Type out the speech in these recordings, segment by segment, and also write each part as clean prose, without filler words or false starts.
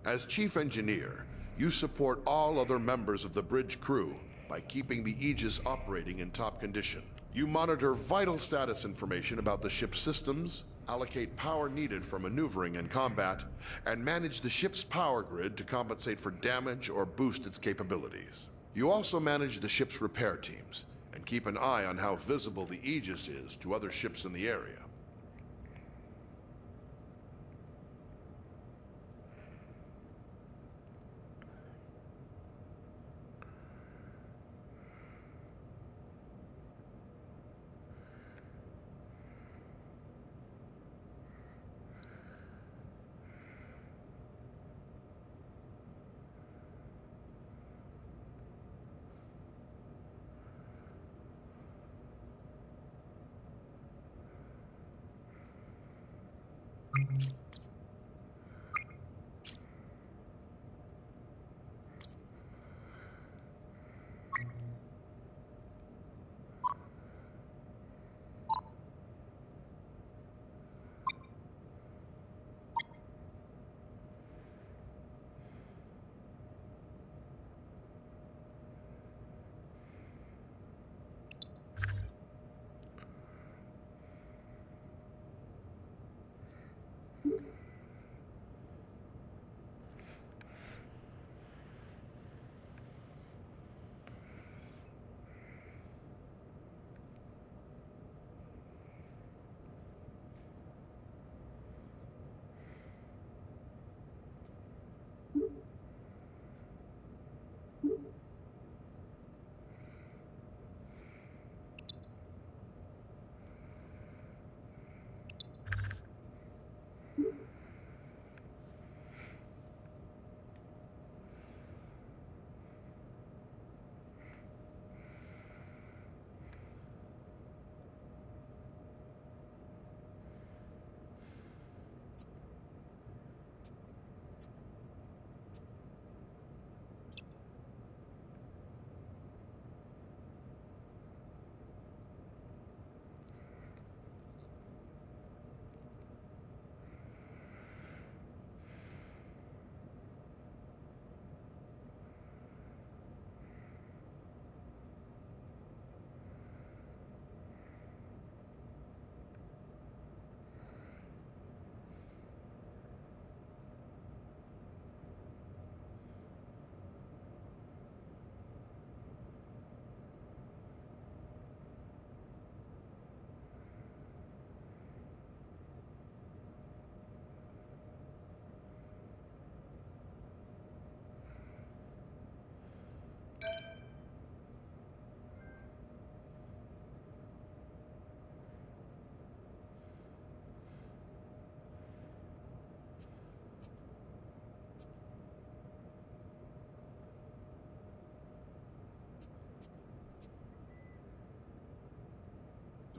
As chief engineer, you support all other members of the bridge crew by keeping the Aegis operating in top condition. You monitor vital status information about the ship's systems, allocate power needed for maneuvering and combat, and manage the ship's power grid to compensate for damage or boost its capabilities. You also manage the ship's repair teams and keep an eye on how visible the Aegis is to other ships in the area.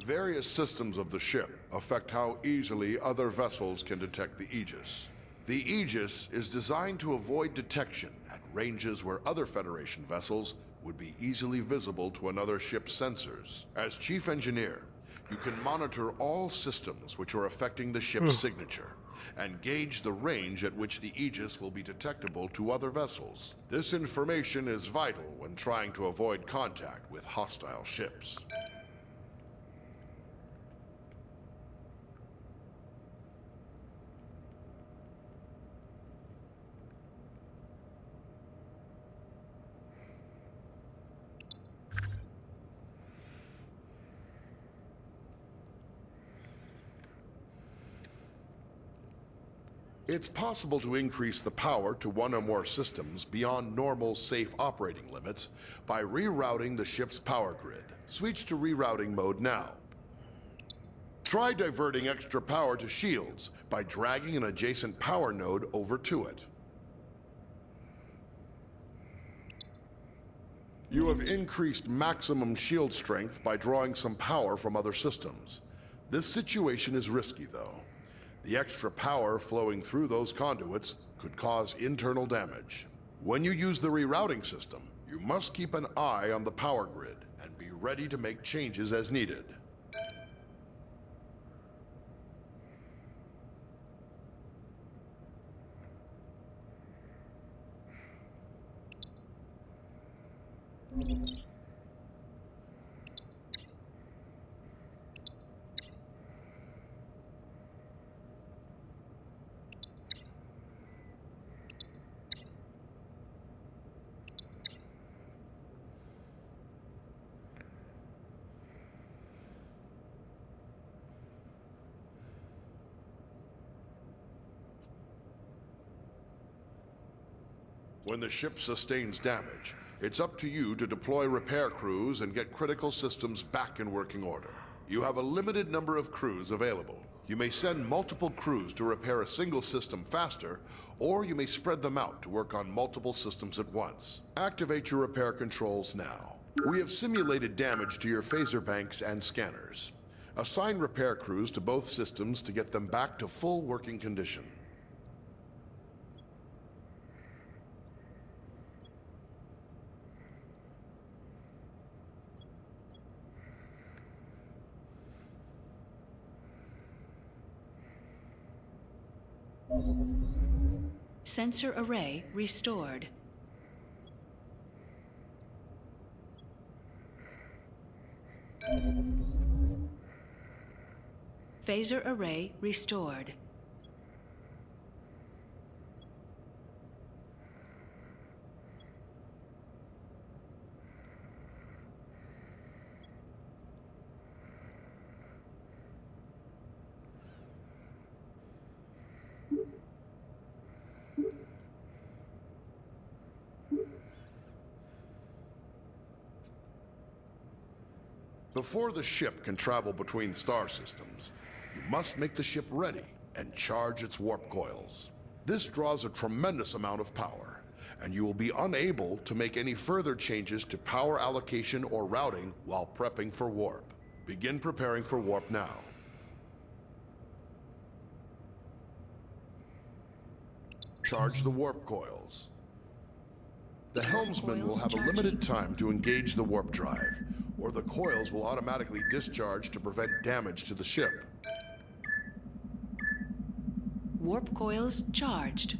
Various systems of the ship affect how easily other vessels can detect the Aegis. The Aegis is designed to avoid detection at ranges where other Federation vessels would be easily visible to another ship's sensors. As chief engineer, you can monitor all systems which are affecting the ship's signature and gauge the range at which the Aegis will be detectable to other vessels. This information is vital when trying to avoid contact with hostile ships. It's possible to increase the power to one or more systems beyond normal safe operating limits by rerouting the ship's power grid. Switch to rerouting mode now. Try diverting extra power to shields by dragging an adjacent power node over to it. You have increased maximum shield strength by drawing some power from other systems. This situation is risky, though. The extra power flowing through those conduits could cause internal damage. When you use the rerouting system, you must keep an eye on the power grid and be ready to make changes as needed. When the ship sustains damage, it's up to you to deploy repair crews and get critical systems back in working order. You have a limited number of crews available. You may send multiple crews to repair a single system faster, or you may spread them out to work on multiple systems at once. Activate your repair controls now. We have simulated damage to your phaser banks and scanners. Assign repair crews to both systems to get them back to full working condition. Sensor array restored. Phaser array restored. Before the ship can travel between star systems, you must make the ship ready and charge its warp coils. This draws a tremendous amount of power, and you will be unable to make any further changes to power allocation or routing while prepping for warp. Begin preparing for warp now. Charge the warp coils. The helmsman will have a limited time to engage the warp drive, or the coils will automatically discharge to prevent damage to the ship. Warp coils charged.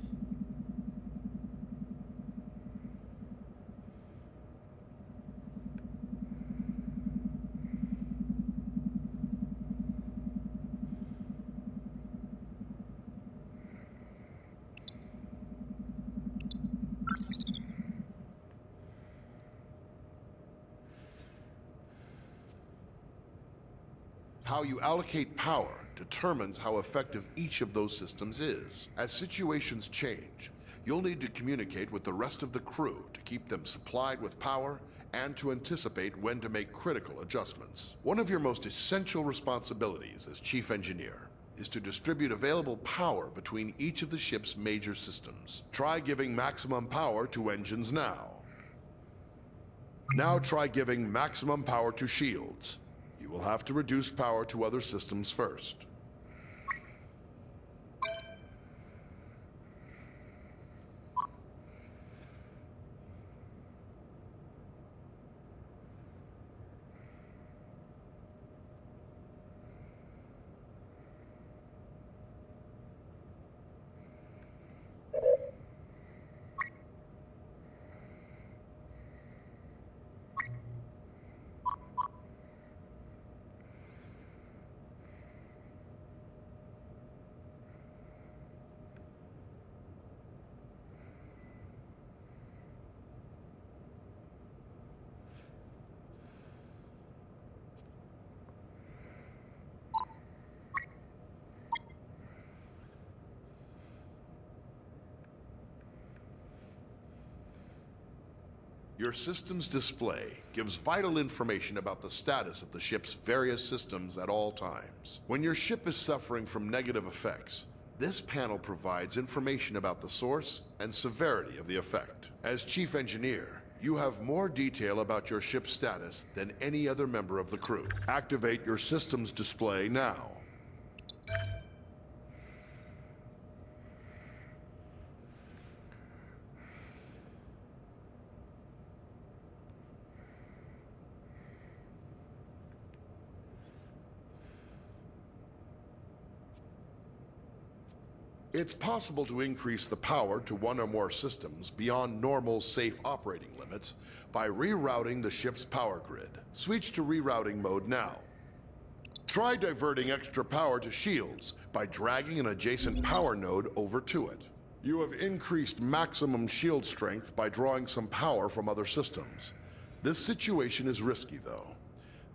How you allocate power determines how effective each of those systems is. As situations change, you'll need to communicate with the rest of the crew to keep them supplied with power and to anticipate when to make critical adjustments. One of your most essential responsibilities as Chief Engineer is to distribute available power between each of the ship's major systems. Try giving maximum power to engines now. Now try giving maximum power to shields. You will have to reduce power to other systems first. Your system's display gives vital information about the status of the ship's various systems at all times. When your ship is suffering from negative effects, this panel provides information about the source and severity of the effect. As Chief Engineer, you have more detail about your ship's status than any other member of the crew. Activate your system's display now. It's possible to increase the power to one or more systems beyond normal safe operating limits by rerouting the ship's power grid. Switch to rerouting mode now. Try diverting extra power to shields by dragging an adjacent power node over to it. You have increased maximum shield strength by drawing some power from other systems. This situation is risky, though.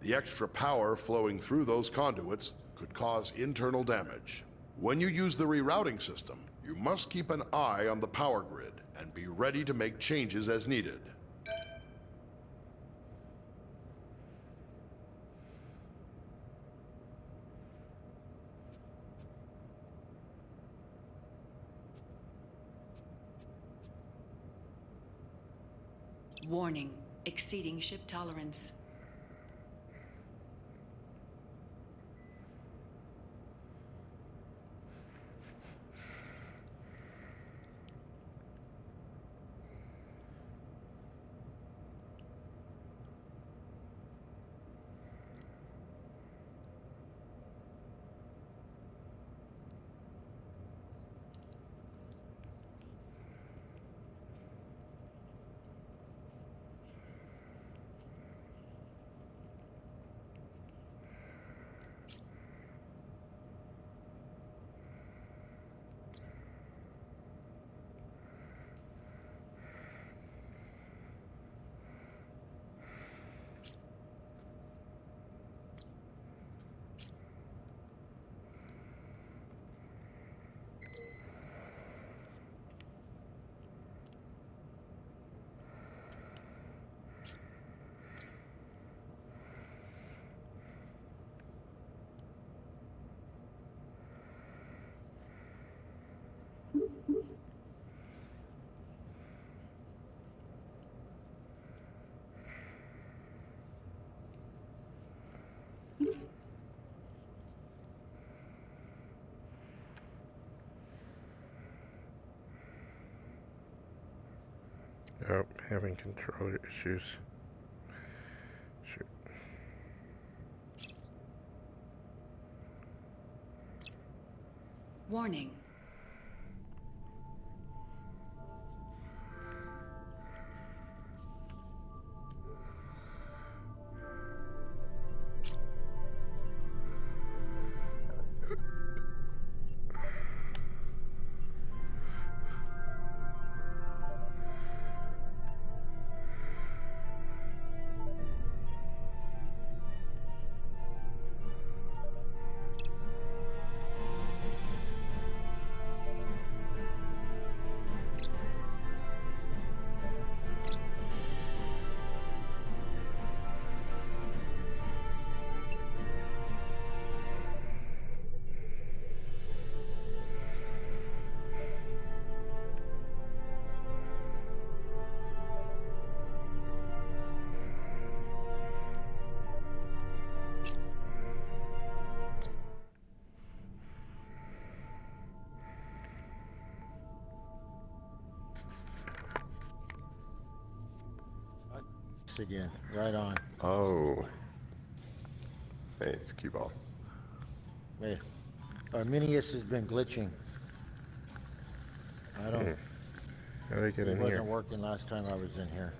The extra power flowing through those conduits could cause internal damage. When you use the rerouting system, you must keep an eye on the power grid and be ready to make changes as needed. Warning, exceeding ship tolerance. Oh, having controller issues. Shoot. Warning. Again, right on. Oh. Hey, it's cue ball. Wait, Arminius has been glitching. I don't. How do I get It in wasn't here? working last time I was in here.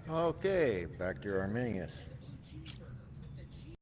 Okay, back to Arminius.